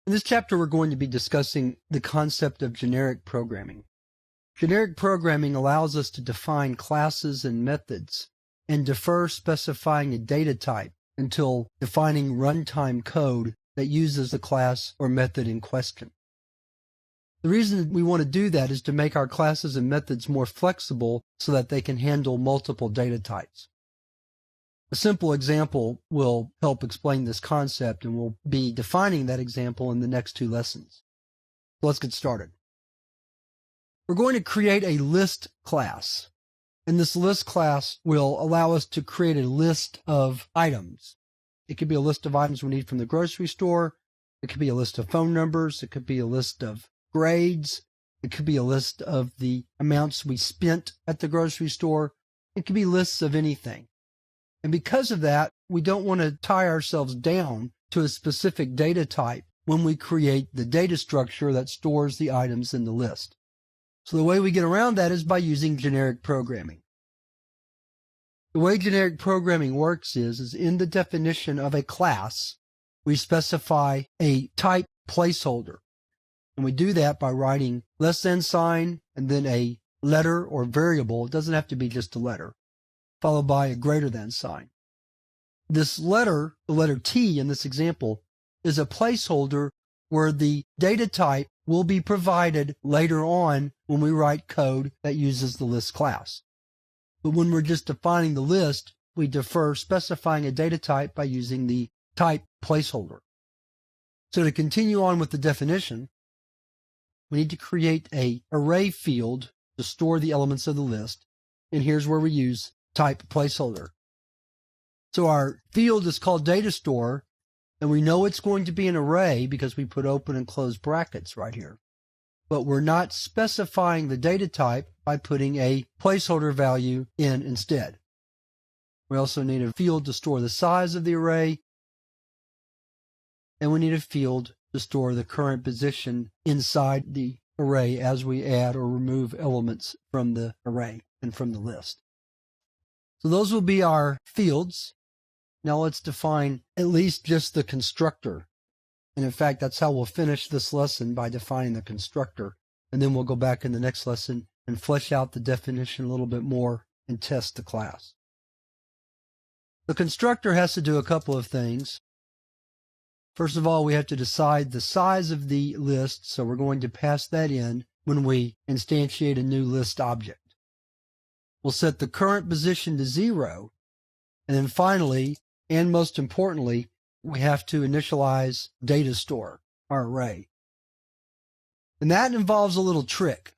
In this chapter, we're going to be discussing the concept of generic programming. Generic programming allows us to define classes and methods and defer specifying a data type until defining runtime code that uses the class or method in question. The reason we want to do that is to make our classes and methods more flexible so that they can handle multiple data types. A simple example will help explain this concept, and we'll be defining that example in the next two lessons. So let's get started. We're going to create a list class, and this list class will allow us to create a list of items. It could be a list of items we need from the grocery store. It could be a list of phone numbers. It could be a list of grades. It could be a list of the amounts we spent at the grocery store. It could be lists of anything. And because of that, we don't want to tie ourselves down to a specific data type when we create the data structure that stores the items in the list. So the way we get around that is by using generic programming. The way generic programming works is in the definition of a class, we specify a type placeholder. And we do that by writing less than sign and then a letter or variable. It doesn't have to be just a letter, followed by a greater than sign. This letter, the letter T in this example, is a placeholder where the data type will be provided later on when we write code that uses the list class. But when we're just defining the list, we defer specifying a data type by using the type placeholder. So to continue on with the definition, we need to create an array field to store the elements of the list. And here's where we use type placeholder. So our field is called data store, and we know it's going to be an array because we put open and close brackets right here. But we're not specifying the data type by putting a placeholder value in instead. We also need a field to store the size of the array, and we need a field to store the current position inside the array as we add or remove elements from the array and from the list. So those will be our fields. Now let's define at least just the constructor. And in fact, that's how we'll finish this lesson, by defining the constructor. And then we'll go back in the next lesson and flesh out the definition a little bit more and test the class. The constructor has to do a couple of things. First of all, we have to decide the size of the list, so we're going to pass that in when we instantiate a new list object. We'll set the current position to 0, and then finally, and most importantly, we have to initialize data store, our array. And that involves a little trick.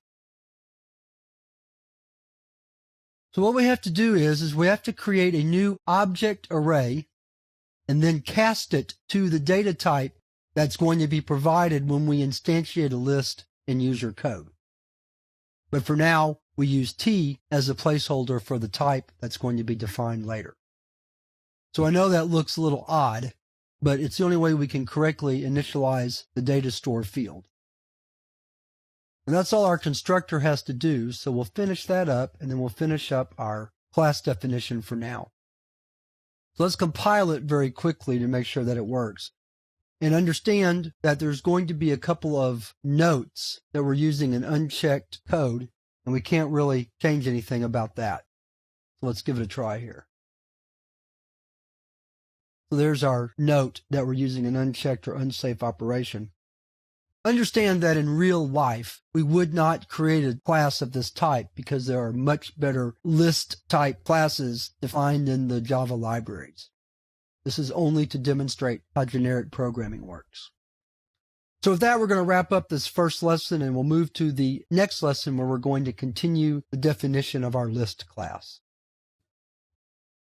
So what we have to do is we have to create a new object array and then cast it to the data type that's going to be provided when we instantiate a list in user code. But for now, we use T as a placeholder for the type that's going to be defined later. So I know that looks a little odd, but it's the only way we can correctly initialize the data store field. And that's all our constructor has to do, so we'll finish that up, and then we'll finish up our class definition for now. So let's compile it very quickly to make sure that it works. And understand that there's going to be a couple of notes that we're using an unchecked code, and we can't really change anything about that. So let's give it a try here. So there's our note that we're using an unchecked or unsafe operation. Understand that in real life, we would not create a class of this type because there are much better list-type classes defined in the Java libraries. This is only to demonstrate how generic programming works. So with that, we're going to wrap up this first lesson, and we'll move to the next lesson where we're going to continue the definition of our list class.